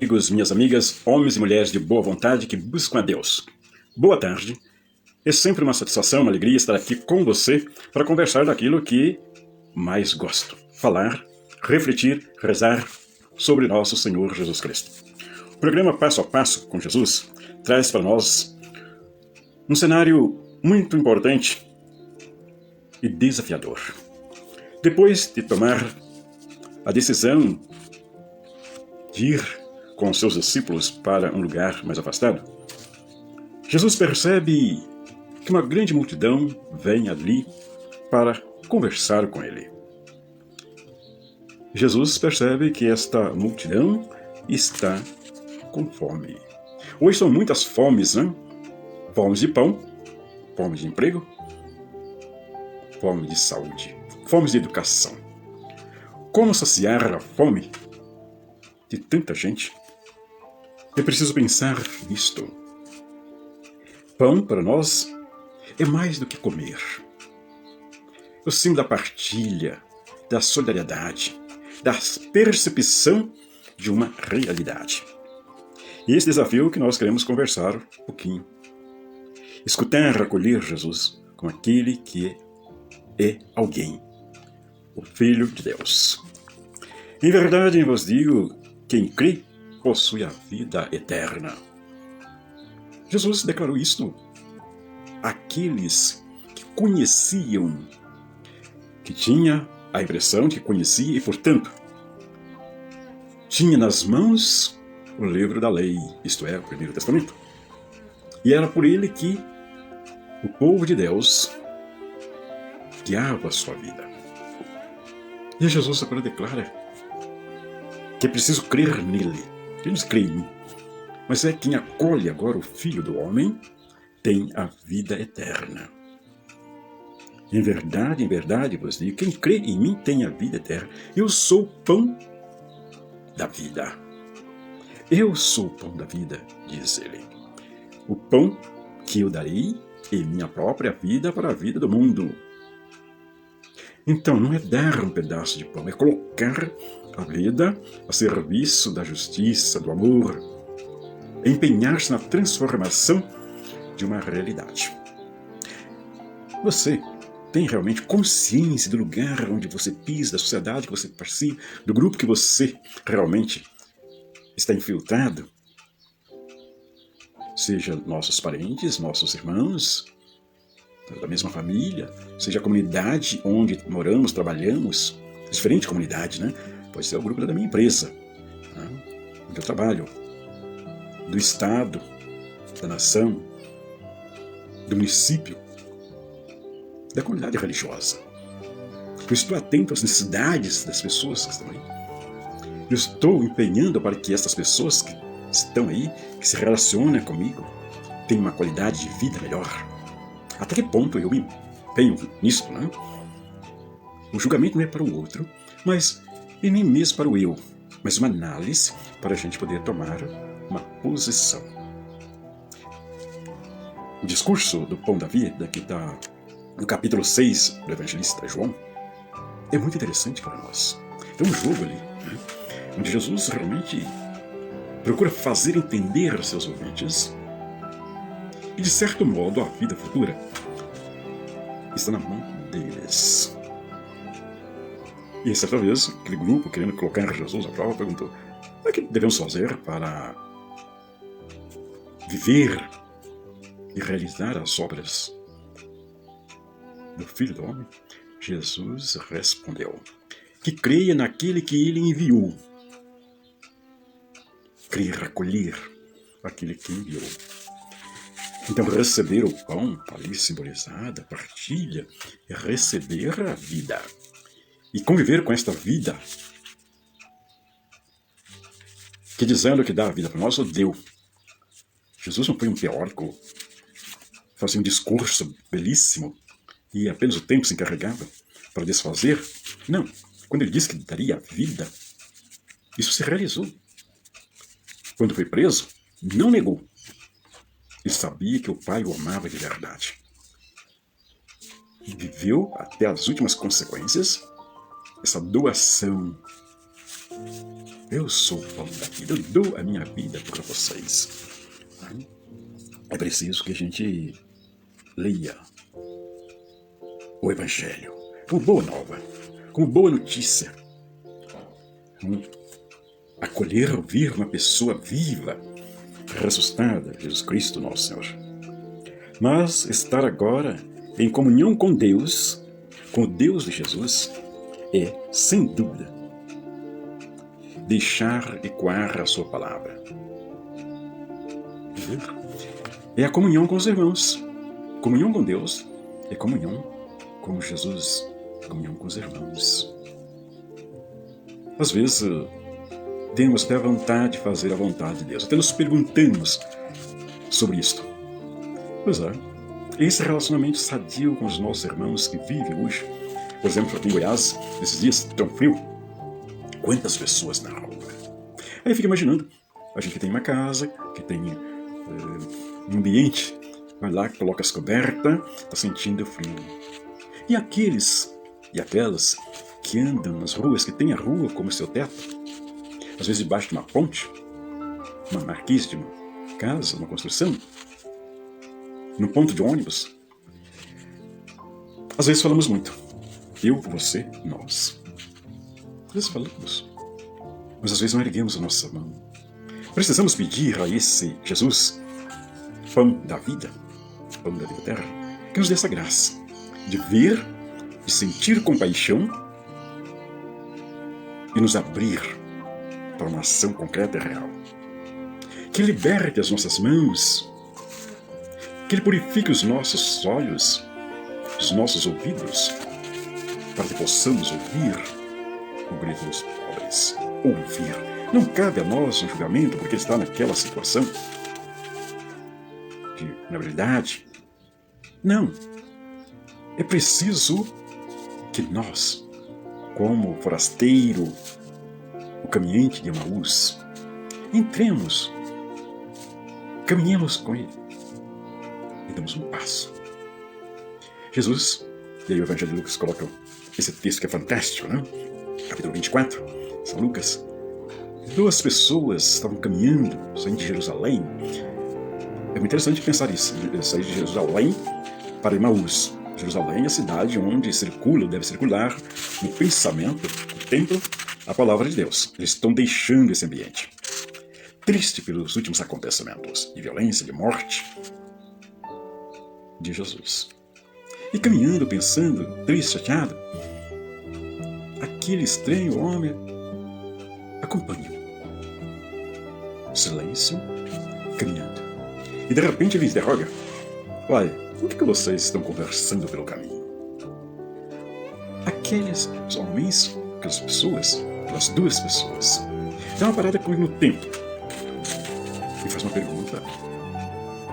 amigos, minhas amigas, homens e mulheres de boa vontade que buscam a Deus. Boa tarde. É sempre uma satisfação, uma alegria estar aqui com você para conversar daquilo que mais gosto. Falar, refletir, rezar sobre nosso Senhor Jesus Cristo. O programa Passo a Passo com Jesus traz para nós um cenário muito importante e desafiador. Depois de tomar a decisão de ir com seus discípulos para um lugar mais afastado, Jesus percebe que uma grande multidão vem ali para conversar com ele. Jesus percebe que esta multidão está com fome. Hoje são muitas fomes, né? Fomes de pão, fome de emprego, fome de saúde, fome de educação. Como saciar a fome de tanta gente? É preciso pensar nisto. Pão, para nós, é mais do que comer. O símbolo da partilha, da solidariedade, da percepção de uma realidade. E esse desafio que nós queremos conversar um pouquinho. Escutar, acolher Jesus como aquele que é alguém, o Filho de Deus. Em verdade, eu vos digo, quem crê possui a vida eterna. Jesus declarou isto àqueles que conheciam, que tinha a impressão de que conhecia e, portanto, tinha nas mãos o livro da lei, isto é, o Primeiro Testamento. E era por ele que o povo de Deus guiava a sua vida. E Jesus agora declara que é preciso crer nele. Eles creem, mas é quem acolhe agora o Filho do Homem tem a vida eterna. Em verdade vos digo, quem crê em mim tem a vida eterna. Eu sou o pão da vida. Eu sou o pão da vida, diz ele. O pão que eu darei é minha própria vida para a vida do mundo. Então, não é dar um pedaço de pão, é colocar a vida a serviço da justiça, do amor, empenhar-se na transformação de uma realidade. Você tem realmente consciência do lugar onde você pisa, da sociedade que você participa, do grupo que você realmente está infiltrado? Seja nossos parentes, nossos irmãos, da mesma família, seja a comunidade onde moramos, trabalhamos, diferente comunidade, né? Pode ser o grupo da minha empresa, né? Onde eu trabalho, do estado, da nação, do município, da comunidade religiosa. Eu estou atento às necessidades das pessoas que estão aí. Eu estou empenhando para que essas pessoas que estão aí, que se relacionam comigo, tenham uma qualidade de vida melhor. Até que ponto eu me empenho nisso, né? O julgamento não é para o outro, mas e nem mesmo para o eu, mas uma análise para a gente poder tomar uma posição. O discurso do Pão da Vida, que está no capítulo 6 do evangelista João, é muito interessante para nós. É um jogo ali, né? Onde Jesus realmente procura fazer entender aos seus ouvintes e, de certo modo, a vida futura está na mão deles. E certa vez, aquele grupo, querendo colocar Jesus à prova, perguntou: o que devemos fazer para viver e realizar as obras do Filho do Homem? Jesus respondeu: que creia naquele que ele enviou. Crer, acolher aquele que enviou. Então, receber o pão, ali simbolizada, partilha, é receber a vida. E conviver com esta vida, que dizendo que dá a vida para nós, o deu. Jesus não foi um teórico, fazia um discurso belíssimo, e apenas o tempo se encarregava para desfazer. Não, quando ele disse que daria a vida, isso se realizou. Quando foi preso, não negou. Ele sabia que o Pai o amava de verdade. E viveu até as últimas consequências essa doação Eu sou o pão da vida, eu dou a minha vida por vocês. É preciso que a gente leia o Evangelho como boa nova, como boa notícia. Acolher, ouvir uma pessoa viva, ressuscitada, Jesus Cristo, nosso Senhor. Mas estar agora em comunhão com Deus, com o Deus de Jesus, é, sem dúvida, deixar ecoar a sua palavra. É a comunhão com os irmãos. Comunhão com Deus é comunhão com Jesus, comunhão com os irmãos. Às vezes, temos até a vontade de fazer a vontade de Deus. Até nos perguntamos sobre isto. Pois é, esse relacionamento sadio com os nossos irmãos que vivem hoje, por exemplo, aqui em Goiás, nesses dias tão frio, quantas pessoas na rua. Aí fica imaginando, a gente que tem uma casa, que tem um ambiente, vai lá, coloca as cobertas, está sentindo frio. E aqueles e aquelas que andam nas ruas, que têm a rua como seu teto, às vezes debaixo de uma ponte, uma marquise de uma casa, uma construção, no ponto de ônibus. Às vezes falamos muito. Eu, você, nós. Às vezes falamos, mas às vezes não erguemos a nossa mão. Precisamos pedir a esse Jesus, pão da vida eterna, que nos dê essa graça de ver, de sentir compaixão e nos abrir para uma ação concreta e real. Que liberte as nossas mãos, que Ele purifique os nossos olhos, os nossos ouvidos, para que possamos ouvir o grito dos pobres. Ouvir. Não cabe a nós um julgamento porque ele está naquela situação de inabilidade. Não. É preciso que nós, como o forasteiro, o caminhante de Emaús, entremos, caminhemos com ele e damos um passo. Jesus, e aí o Evangelho de Lucas coloca esse texto que é fantástico, né? Capítulo 24, São Lucas. 2 pessoas estavam caminhando, saindo de Jerusalém. É muito interessante pensar isso, sair de Jerusalém para Emaús. Jerusalém é a cidade onde deve circular no pensamento, no templo, a palavra de Deus. Eles estão deixando esse ambiente. Triste pelos últimos acontecimentos de violência, de morte de Jesus. E caminhando, pensando, triste, chateado, aquele estranho homem acompanha. Silêncio, caminhando. E de repente ele interroga: olha, o que vocês estão conversando pelo caminho? Aqueles homens, aquelas pessoas, aquelas 2 pessoas, dá uma parada com ele no tempo e faz uma pergunta.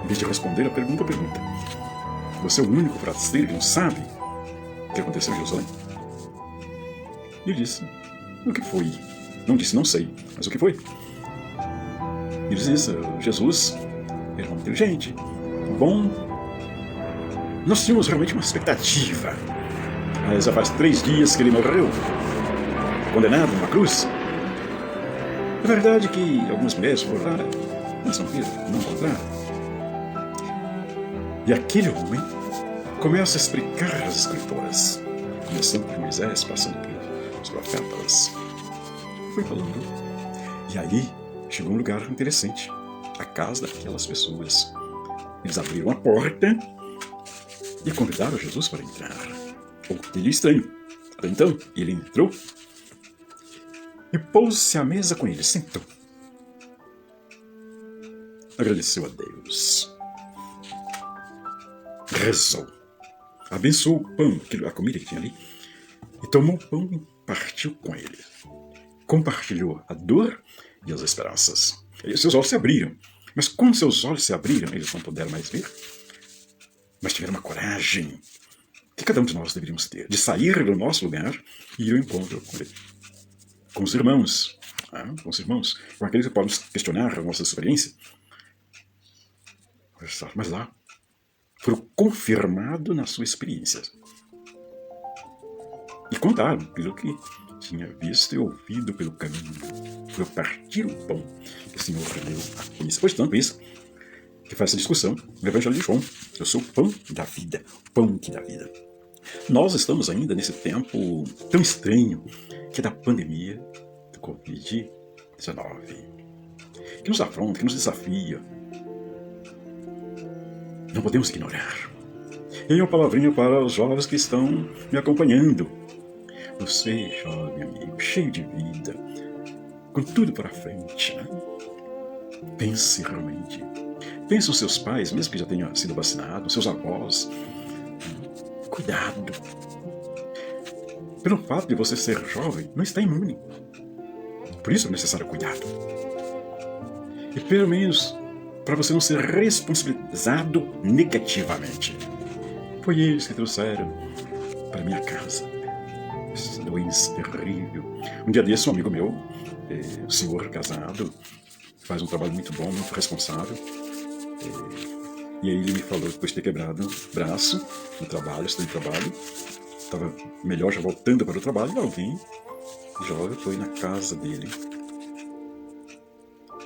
Em vez de responder a pergunta. Você é o único forasteiro que não sabe o que aconteceu em Jerusalém? E ele disse: o que foi? Não disse não sei, mas o que foi? Ele disse: Jesus era um homem inteligente, bom. Nós tínhamos realmente uma expectativa, mas já faz 3 dias que ele morreu, condenado numa cruz. É verdade que algumas mulheres foram lá, mas não encontraram. E aquele homem começa a explicar as escrituras, começando por Moisés, passando pelos profetas. Foi falando. E aí chegou um lugar interessante, a casa daquelas pessoas. Eles abriram a porta e convidaram Jesus para entrar. Ele é estranho. Então ele entrou e pôs-se à mesa com eles, sentou. Agradeceu a Deus. Rezou. Abençoou o pão, a comida que tinha ali, e tomou o pão e partiu com ele. Compartilhou a dor e as esperanças. E seus olhos se abriram. Mas quando seus olhos se abriram, eles não puderam mais ver. Mas tiveram uma coragem que cada um de nós deveríamos ter, de sair do nosso lugar e ir ao encontro com ele. Com os irmãos, com aqueles que podem questionar a nossa experiência. Mas lá, foram confirmados na sua experiência. E contaram aquilo que tinha visto e ouvido pelo caminho. Foi ao partir o pão que o Senhor deu a conhecer. Pois tanto isso, que faz essa discussão no Evangelho de João. Eu sou o pão da vida, o pão que dá vida. Nós estamos ainda nesse tempo tão estranho, que é da pandemia do Covid-19, que nos afronta, que nos desafia. Não podemos ignorar. E aí uma palavrinha para os jovens que estão me acompanhando. Você, jovem amigo, cheio de vida, com tudo para frente, né? Pense realmente. Pense nos seus pais, mesmo que já tenham sido vacinados, seus avós. Cuidado. Pelo fato de você ser jovem, não está imune. Por isso é necessário cuidado. E pelo menos para você não ser responsabilizado negativamente. Foi eles que trouxeram para minha casa essa doença terrível. Um dia desse, um amigo meu, um senhor casado, faz um trabalho muito bom, muito responsável. E aí ele me falou, depois de ter quebrado o braço no trabalho, estudando trabalho, estava melhor já voltando para o trabalho, e alguém jovem foi na casa dele.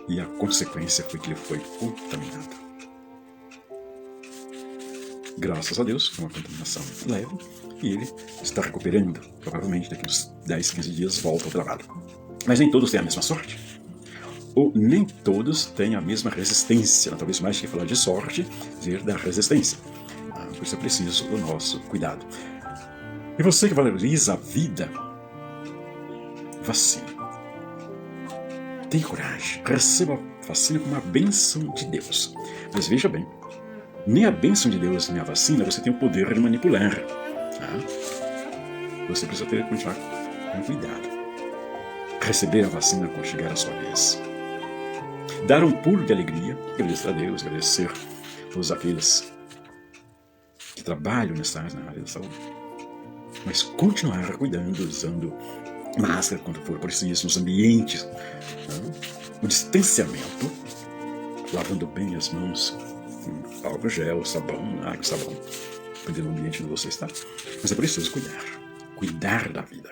E a consequência foi que ele foi contaminado. Graças a Deus, foi uma contaminação leve, e ele está recuperando. Provavelmente daqui uns 10, 15 dias volta ao trabalho. Mas nem todos têm a mesma sorte. Ou nem todos têm a mesma resistência. Talvez mais que falar de sorte, dizer da resistência. Por isso é preciso o nosso cuidado. E você que valoriza a vida, vacina. Tenha coragem, receba a vacina como uma bênção de Deus. Mas veja bem, nem a bênção de Deus, nem a vacina, você tem o poder de manipular. Você precisa continuar com cuidado. Receber a vacina quando chegar a sua vez. Dar um pulo de alegria, agradecer a Deus, agradecer a todos aqueles que trabalham nessa área da saúde. Mas continuar cuidando, usando máscara quando for preciso, nos ambientes, o distanciamento, lavando bem as mãos, com álcool gel, sabão, água e sabão, dependendo do ambiente onde você está. Mas é preciso cuidar da vida.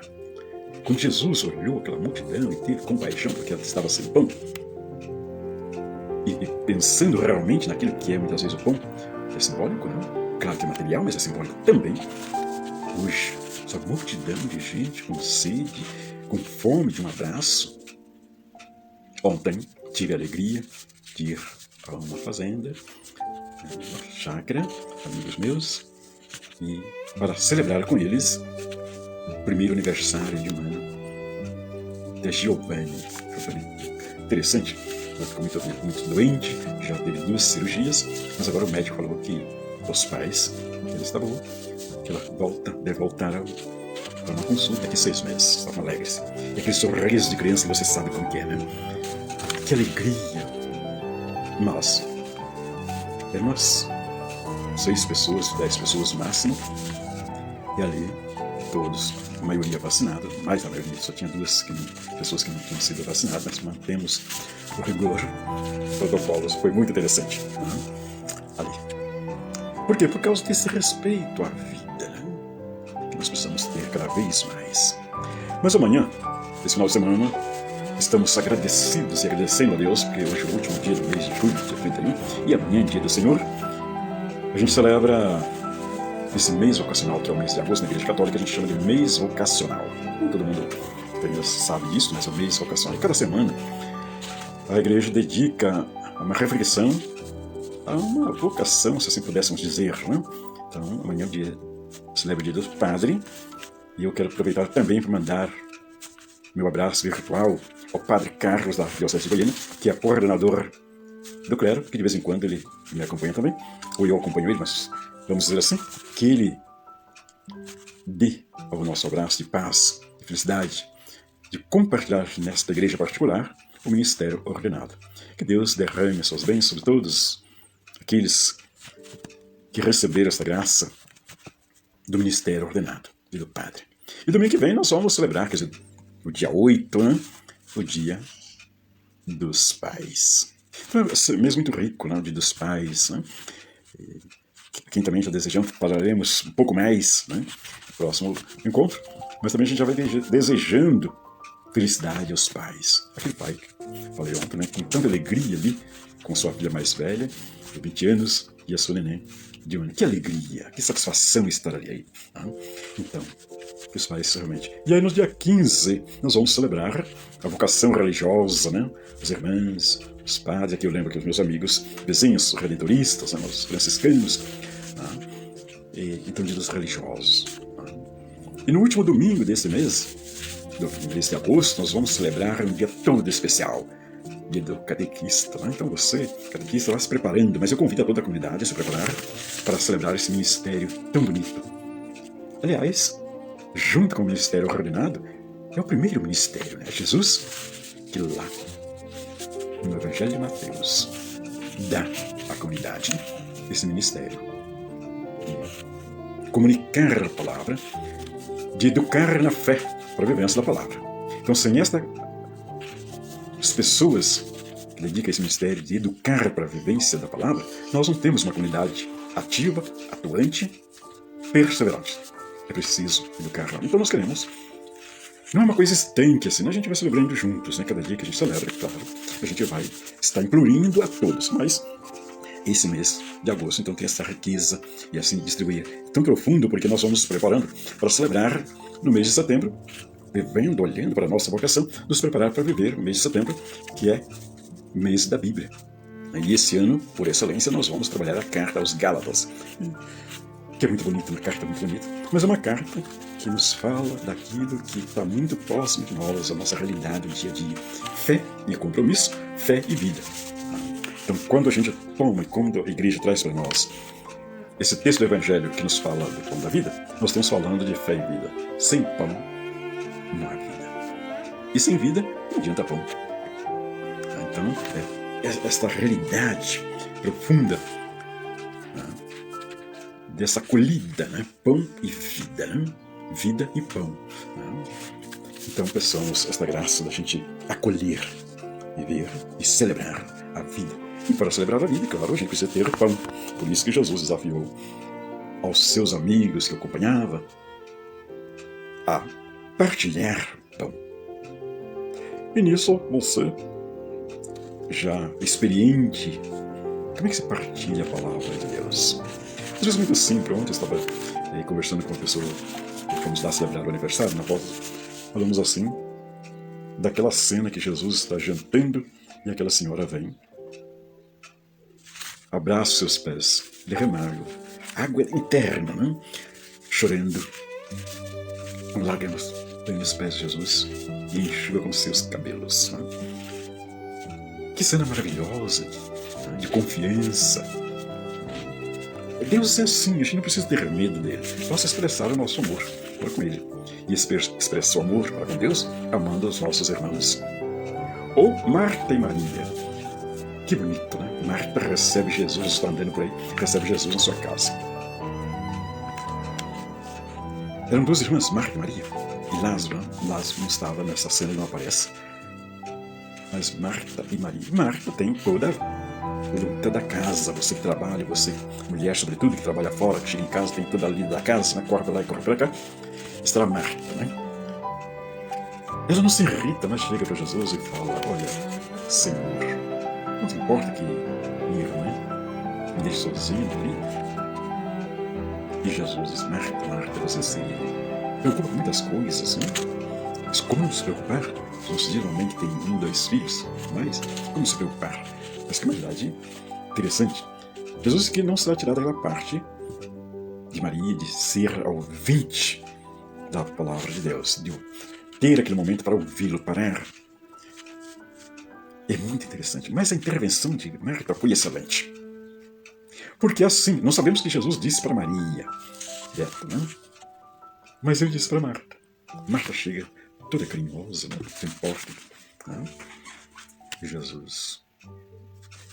Quando Jesus olhou aquela multidão e teve compaixão porque ela estava sem pão, e pensando realmente naquilo que é muitas vezes o pão, que é simbólico, não? Claro que é material, mas é simbólico também. Hoje, essa multidão de gente com sede, com fome de um abraço. Ontem tive a alegria de ir a uma fazenda, uma chácara, amigos meus, e para celebrar com eles o primeiro aniversário de um ano de Giovanni. Foi interessante. Ela ficou muito doente, já teve 2 cirurgias, mas agora o médico falou que os pais, ela está boa, que ela deve voltar para uma consulta daqui 6 meses. Estavam alegres. E aquele sorriso de criança que você sabe como que é, né? Que alegria! Nós éramos 6 pessoas, 10 pessoas no máximo, e ali todos, a maioria vacinada, mais a maioria, só tinha 2 pessoas que não tinham sido vacinadas, mas mantemos o rigor, protocolos, foi muito interessante. Ali. Por quê? Por causa desse respeito à vida, né? Que nós precisamos ter cada vez mais. Mas amanhã, esse final de semana, estamos agradecidos e agradecendo a Deus, porque hoje é o último dia do mês de julho, dia 31, e amanhã é dia do Senhor. A gente celebra esse mês vocacional, que é o mês de agosto na Igreja Católica, a gente chama de mês vocacional. Nem todo mundo sabe disso, mas é o mês vocacional. E cada semana a Igreja dedica uma reflexão a uma vocação, se assim pudéssemos dizer, né? Então, amanhã é o dia, celebra o dia do Padre, e eu quero aproveitar também para mandar meu abraço virtual ao Padre Carlos da Diocese de Goiânia, que é coordenador do clero, que de vez em quando ele me acompanha também, ou eu acompanho ele, mas vamos dizer assim, que ele dê ao nosso abraço de paz, de felicidade, de compartilhar nesta igreja particular o ministério ordenado. Que Deus derrame as suas bênçãos sobre todos aqueles que receberam esta graça do ministério ordenado e do Padre. E domingo que vem nós vamos celebrar, quer dizer, o dia 8, né? O dia dos pais. Então, é mesmo muito rico, né? O dia dos pais, né? Quem também está desejando, falaremos um pouco mais, né? No próximo encontro. Mas também a gente já vai desejando felicidade aos pais. Aquele pai que falei ontem, né, com tanta alegria ali, com sua filha mais velha, de 20 anos, e a sua neném de 1 ano. Que alegria, que satisfação estar ali aí. Então, que os pais realmente... E aí no dia 15, nós vamos celebrar a vocação religiosa, né? Os irmãos, os padres, aqui eu lembro que os meus amigos vizinhos redentoristas, né, os franciscanos, então dias religiosos. E no último domingo desse mês, do mês de agosto, nós vamos celebrar um dia todo especial, dia do catequista. Né? Então você, catequista, vai se preparando, mas eu convido a toda a comunidade a se preparar para celebrar esse ministério tão bonito. Aliás, junto com o ministério ordenado, é o primeiro ministério, né? Jesus, que lá, no Evangelho de Mateus, dá à comunidade esse ministério de comunicar a palavra, de educar na fé para a vivência da palavra. Então, sem as pessoas que dedicam esse ministério de educar para a vivência da palavra, nós não temos uma comunidade ativa, atuante, perseverante. É preciso educar. Então nós queremos. Não é uma coisa estanque assim, a gente vai celebrando juntos, né? Cada dia que a gente celebra, claro, a gente vai estar incluindo a todos, mas esse mês de agosto, então, tem essa riqueza e assim distribuir tão profundo, porque nós vamos nos preparando para celebrar no mês de setembro, vivendo, olhando para a nossa vocação, nos preparar para viver o mês de setembro, que é o mês da Bíblia. E esse ano, por excelência, nós vamos trabalhar a carta aos Gálatas, que é muito bonita, uma carta muito bonita, mas é uma carta que nos fala daquilo que está muito próximo de nós, a nossa realidade do dia a dia. Fé e compromisso, fé e vida. Então, quando a gente toma e quando a igreja traz para nós esse texto do Evangelho que nos fala do pão da vida, nós estamos falando de fé e vida. Sem pão, não há vida. E sem vida, não adianta pão. Então, esta realidade profunda dessa acolhida, né? Pão e vida, né? Vida e pão. Né? Então, peçamos esta graça da gente acolher, viver e celebrar a vida. E para celebrar a vida, claro, a gente precisa ter pão. Por isso que Jesus desafiou aos seus amigos que o acompanhavam a partilhar pão. E nisso, você, já experiente, como é que se partilha a palavra de Deus? Às vezes muito simples. Ontem eu estava conversando com uma pessoa que fomos lá celebrar o aniversário, na volta, falamos assim, daquela cena que Jesus está jantando e aquela senhora vem, abraça seus pés, derramar água interna, né? Chorando, com lágrimas, vem nos pés de Jesus e enxuga com seus cabelos. Né? Que cena maravilhosa, de confiança. Deus é assim, a gente não precisa ter medo dele. Posso expressar o nosso amor para com ele. E expressa o amor para com Deus amando os nossos irmãos. Ou Marta e Maria. Que bonito, né? Marta recebe Jesus, está andando por aí, recebe Jesus na sua casa. Eram duas irmãs, Marta e Maria. E Lázaro não estava nessa cena, não aparece. Mas Marta e Maria. Marta tem toda da casa, você que trabalha, você, mulher sobretudo, que trabalha fora, que chega em casa, tem toda a lida da casa, né? Corre para lá e corre para cá. Está Marta, né? Ela não se irrita, mas chega para Jesus e fala: olha, Senhor, não te importa que minha irmã me deixe sozinha ali? E Jesus diz: Marta, Marta, você se preocupa com muitas coisas, né? Mas como não se preocupar? Nós geralmente tem 1, 2 filhos, mas como se preocupar? Mas que é uma verdade interessante. Jesus que não será tirado daquela parte de Maria, de ser ouvinte da palavra de Deus, de ter aquele momento para ouvi-lo, parar. É muito interessante. Mas a intervenção de Marta foi excelente. Porque assim, nós sabemos que Jesus disse para Maria, direto, né? Mas ele disse para Marta. Marta chega toda carinhosa, né? Não importa. Né? Jesus,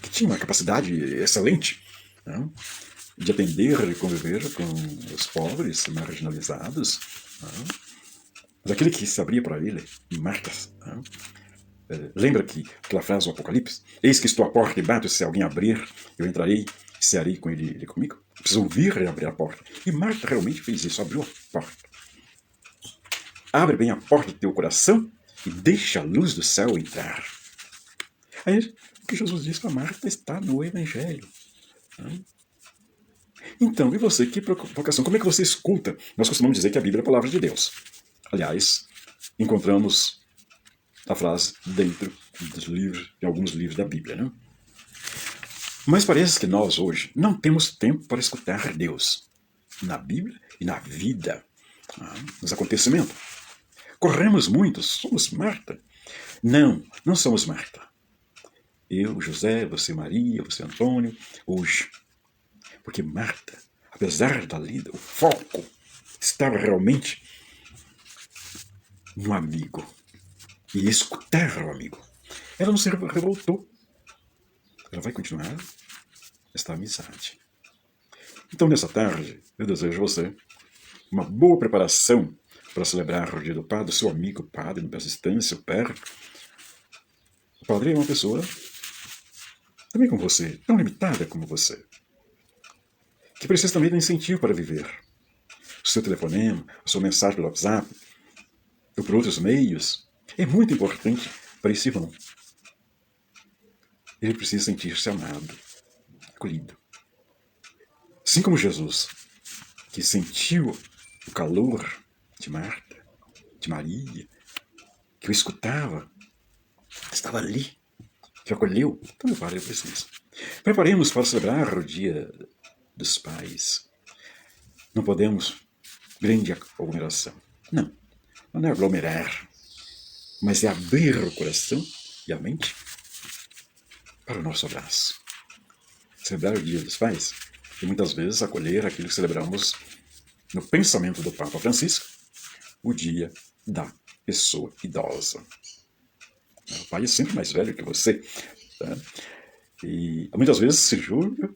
que tinha uma capacidade excelente, né? De atender e conviver com os pobres, marginalizados. Né? Mas aquele que se abria para ele, Marta, né? Lembra que aquela frase do Apocalipse? Eis que estou à porta e bato, se alguém abrir, eu entrarei e cearei com ele comigo. Preciso ouvir e abrir a porta. E Marta realmente fez isso, abriu a porta. Abre bem a porta do teu coração e deixa a luz do céu entrar. Aí, o que Jesus diz para Marta está no Evangelho. Então, e você, que vocação? Como é que você escuta? Nós costumamos dizer que a Bíblia é a palavra de Deus. Aliás, encontramos a frase dentro dos livros, de alguns livros da Bíblia, né? Mas parece que nós hoje não temos tempo para escutar Deus na Bíblia e na vida, nos acontecimentos. Corremos muito, somos Marta. Não, não somos Marta. Eu, José, você, Maria, você, Antônio, hoje. Porque Marta, apesar da lida, o foco estava realmente no amigo. E escutar o amigo. Ela não se revoltou. Ela vai continuar esta amizade. Então, nessa tarde, eu desejo a você uma boa preparação para celebrar o dia do Padre, seu amigo Padre, na distância, perto. O Padre é uma pessoa também como você, tão limitada como você, que precisa também de um incentivo para viver. O seu telefonema, a sua mensagem pelo WhatsApp, ou por outros meios, é muito importante para esse irmão. Ele precisa sentir-se amado, acolhido. Assim como Jesus, que sentiu o calor de Marta, de Maria, que o escutava, estava ali, que o acolheu, então meu Pai precisa. Preparemos para celebrar o Dia dos Pais. Não podemos grande aglomeração. Não é aglomerar, mas é abrir o coração e a mente para o nosso abraço. Celebrar o Dia dos Pais e muitas vezes acolher aquilo que celebramos no pensamento do Papa Francisco, o Dia da Pessoa Idosa. O pai é sempre mais velho que você. Tá? E muitas vezes se julga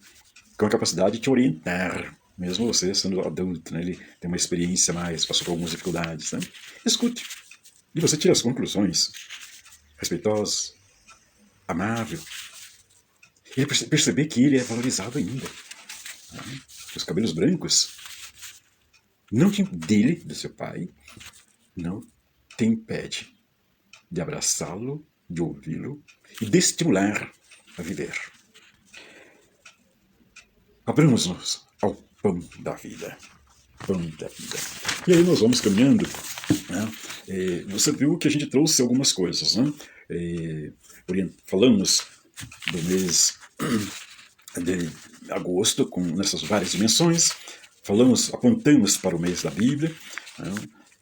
com a capacidade de te orientar, mesmo você sendo adulto, né? Ele tem uma experiência mais, passou por algumas dificuldades. Né? Escute. E você tira as conclusões. Respeitoso, amável. Ele perceber que ele é valorizado ainda. Né? Os cabelos brancos não te dele, do seu pai, não te impede de abraçá-lo, de ouvi-lo e de estimular a viver. Abramos-nos ao pão da vida. Pão da vida. E aí nós vamos caminhando. Né? Você viu que a gente trouxe algumas coisas. Né? Falamos do mês de agosto, nessas várias dimensões. Apontamos para o mês da Bíblia, né?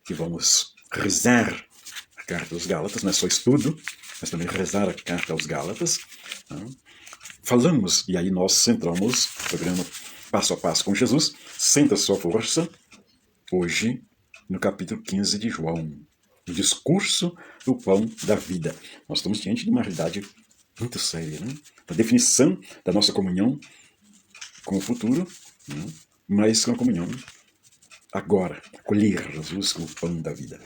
Que vamos rezar a carta aos Gálatas, não é só estudo, mas também rezar a carta aos Gálatas. Né? Falamos, e aí nós centramos o programa Passo a Passo com Jesus, Senta a Sua Força, hoje no capítulo 15 de João, o discurso do pão da vida. Nós estamos diante de uma realidade muito séria, né? A definição da nossa comunhão com o futuro, né? Mas com a comunhão agora, acolher Jesus como o pão da vida.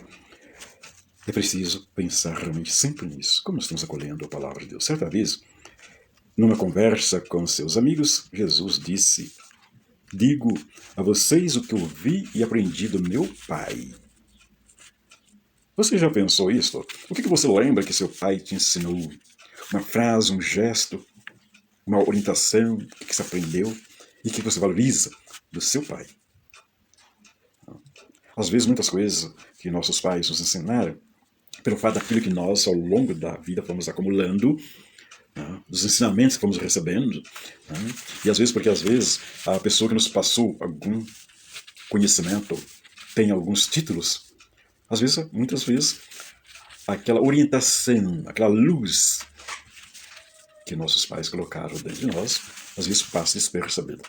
É preciso pensar realmente sempre nisso, como estamos acolhendo a palavra de Deus. Certa vez, numa conversa com seus amigos, Jesus disse: digo a vocês o que eu vi e aprendi do meu Pai. Você já pensou isso? O que você lembra que seu pai te ensinou? Uma frase, um gesto, uma orientação que você aprendeu e que você valoriza do seu pai? Às vezes, muitas coisas que nossos pais nos ensinaram, pelo fato daquilo que nós, ao longo da vida, fomos acumulando, dos ensinamentos que fomos recebendo, e às vezes, porque às vezes a pessoa que nos passou algum conhecimento tem alguns títulos, às vezes, muitas vezes, aquela orientação, aquela luz que nossos pais colocaram dentro de nós, às vezes passa despercebido.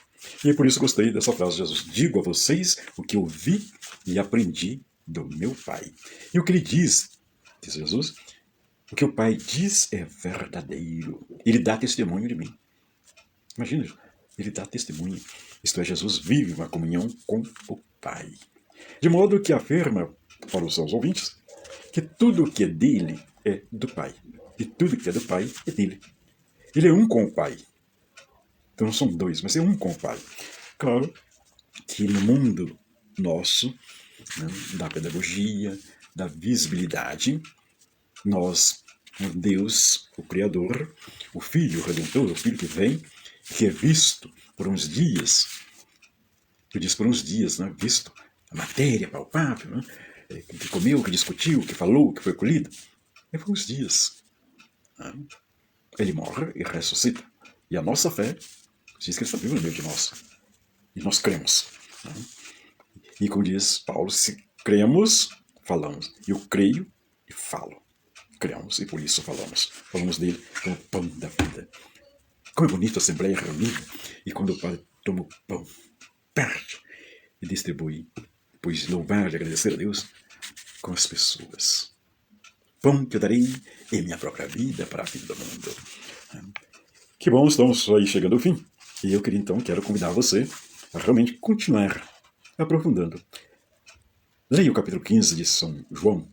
E é por isso que gostei dessa frase de Jesus: digo a vocês o que eu vi e aprendi do meu Pai. E o que ele diz Jesus, o que o Pai diz é verdadeiro. Ele dá testemunho de mim. Imagina, ele dá testemunho. Isto é, Jesus vive uma comunhão com o Pai. De modo que afirma para os seus ouvintes que tudo o que é dele é do Pai. E tudo que é do Pai é dele. Ele é um com o Pai. Então não são dois, mas é um com o Pai. Claro que no mundo nosso, né, da pedagogia, da visibilidade, nós, o Deus, o Criador, o Filho o Redentor, o Filho que vem, que é visto por uns dias, eu disse por uns dias, né? Visto a matéria palpável, né? Que comeu, que discutiu, que falou, que foi colhido, é por uns dias. Né? Ele morre e ressuscita. E a nossa fé diz que ele está vivo no meio de nós. E nós cremos. Né? E como diz Paulo, se cremos, falamos. Eu creio e falo. Cremos e por isso falamos. Falamos dele como pão da vida. Como é bonito a Assembleia reunida. E quando o Padre toma o pão, parte e distribui, pois louvar e agradecer a Deus com as pessoas. Pão que eu darei em minha própria vida para a vida do mundo. Que bom, estamos aí chegando ao fim. E eu quero convidar você a realmente continuar aprofundando. Leia o capítulo 15 de São João,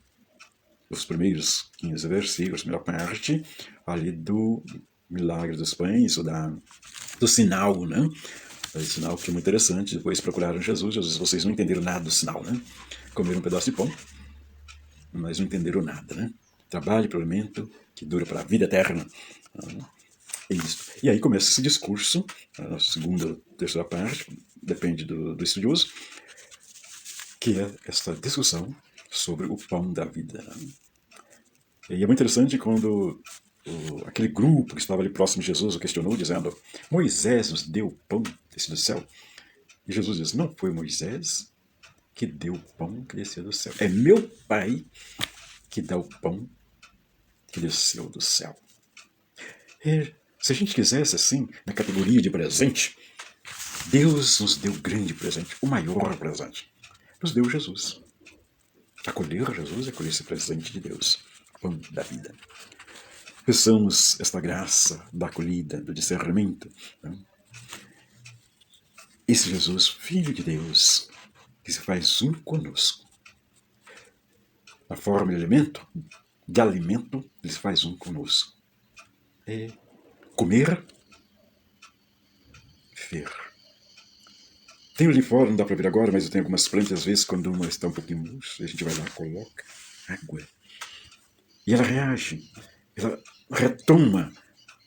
os primeiros 15 versículos, a primeira parte, ali do milagre dos pães, ou do sinal, né? O sinal que é muito interessante. Depois procuraram Jesus, às vezes vocês não entenderam nada do sinal, né? Comeram um pedaço de pão, mas não entenderam nada, né? Trabalho para o alimento que dura para a vida eterna. É isso. E aí começa esse discurso, a segunda, terceira parte, depende do estudioso, que é essa discussão sobre o pão da vida. E é muito interessante quando aquele grupo que estava ali próximo de Jesus o questionou, dizendo: Moisés nos deu o pão descido do céu. E Jesus diz: não foi Moisés que deu o pão que desceu do céu. É meu Pai que dá o pão que desceu do céu. E se a gente quisesse assim, na categoria de presente, Deus nos deu grande presente, o maior presente. Nos deu Jesus. Acolher Jesus é acolher esse presente de Deus, pão da vida. Peçamos esta graça da acolhida, do discernimento. Né? Esse Jesus, Filho de Deus, que se faz um conosco. Na forma de alimento, ele se faz um conosco. É comer, ver. Tenho ali fora, não dá para ver agora, mas eu tenho algumas plantas, às vezes, quando uma está um pouquinho murcha, a gente vai lá, coloca água. E ela reage, ela retoma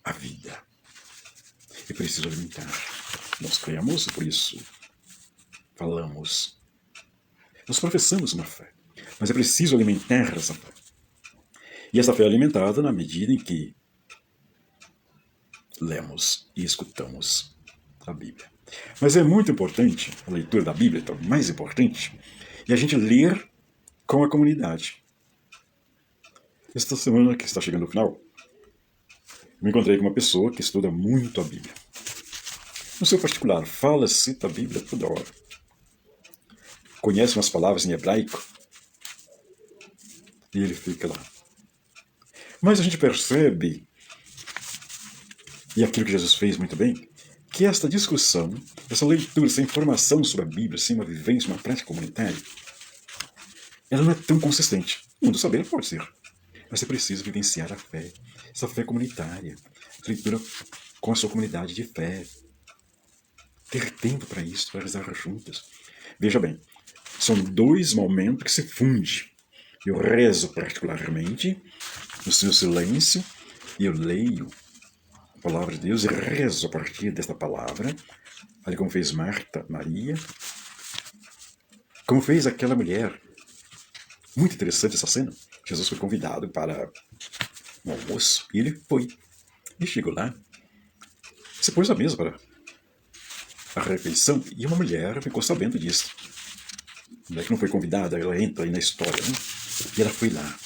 a vida. É preciso alimentar. Nós cremos, por isso falamos. Nós professamos uma fé, mas é preciso alimentar essa fé. E essa fé é alimentada na medida em que lemos e escutamos a Bíblia. Mas é muito importante, a leitura da Bíblia é mais importante, e a gente ler com a comunidade. Esta semana que está chegando ao final, me encontrei com uma pessoa que estuda muito a Bíblia. No seu particular, fala, cita a Bíblia toda hora. Conhece umas palavras em hebraico, e ele fica lá. Mas a gente percebe, e aquilo que Jesus fez muito bem, que esta discussão, essa leitura, essa informação sobre a Bíblia, assim, uma vivência, uma prática comunitária, ela não é tão consistente. O mundo saber pode ser, mas é preciso vivenciar a fé, essa fé comunitária, leitura com a sua comunidade de fé. Ter tempo para isso, para rezar juntas. Veja bem, são dois momentos que se fundem. Eu rezo particularmente no seu silêncio e eu leio a palavra de Deus e rezo a partir desta palavra, ali como fez Marta, Maria, como fez aquela mulher. Muito interessante essa cena. Jesus foi convidado para um almoço e ele foi. E chegou lá, se pôs à mesa para a refeição e uma mulher ficou sabendo disso. A mulher que não foi convidada, ela entra aí na história, né? E ela foi lá,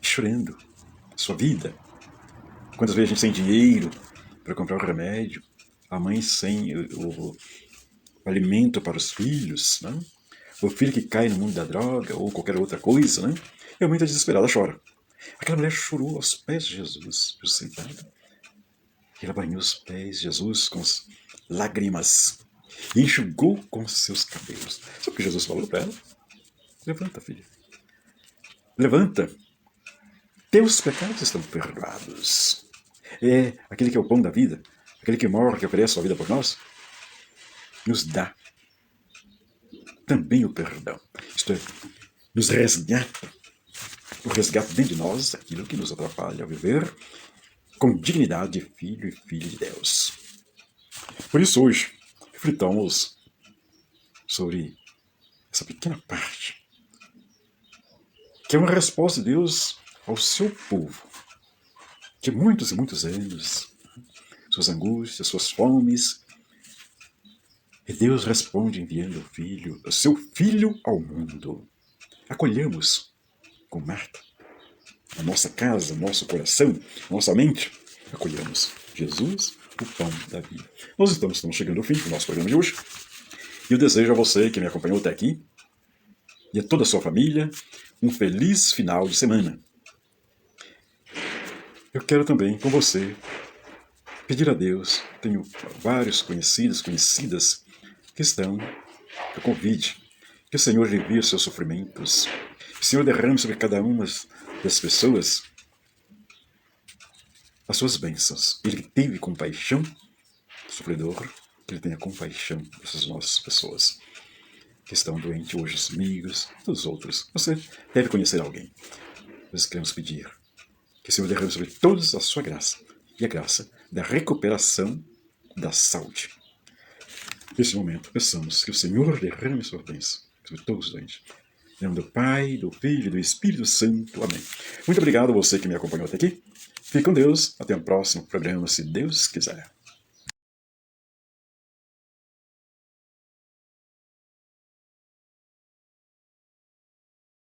chorando sua vida. Quantas vezes a gente sem dinheiro para comprar o remédio, a mãe sem o alimento para os filhos, né? O filho que cai no mundo da droga ou qualquer outra coisa, né? E a mãe está desesperada, chora. Aquela mulher chorou aos pés de Jesus, sentada. E ela banhou os pés de Jesus com as lágrimas e enxugou com seus cabelos. Sabe o que Jesus falou para ela? Levanta, filha. Levanta. Teus pecados estão perdoados. É aquele que é o pão da vida, aquele que morre, que oferece sua vida por nós, nos dá também o perdão. Isto é, nos resgata, o resgate dentro de nós, aquilo que nos atrapalha a viver com dignidade de filho e filha de Deus. Por isso hoje, reflitamos sobre essa pequena parte, que é uma resposta de Deus ao seu povo, que muitos e muitos anos, suas angústias, suas fomes, e Deus responde enviando o Filho, o seu Filho ao mundo. Acolhamos com Marta, a nossa casa, nosso coração, nossa mente, acolhamos Jesus, o pão da vida. Nós estamos chegando ao fim do nosso programa de hoje, e eu desejo a você que me acompanhou até aqui, e a toda a sua família, um feliz final de semana. Eu quero também, com você, pedir a Deus, tenho vários conhecidos, conhecidas, que estão no convite, que o Senhor alivie os seus sofrimentos, que o Senhor derrame sobre cada uma das pessoas as suas bênçãos. Ele teve compaixão do sofredor, que Ele tenha compaixão dessas nossas pessoas que estão doentes hoje, os amigos, os outros. Você deve conhecer alguém. Nós queremos pedir que o Senhor derrame sobre todos a sua graça, e a graça da recuperação da saúde. Nesse momento, peçamos que o Senhor derrame sua bênção sobre todos os doentes. Em nome do Pai, do Filho e do Espírito Santo. Amém. Muito obrigado a você que me acompanhou até aqui. Fique com Deus. Até o próximo programa, se Deus quiser.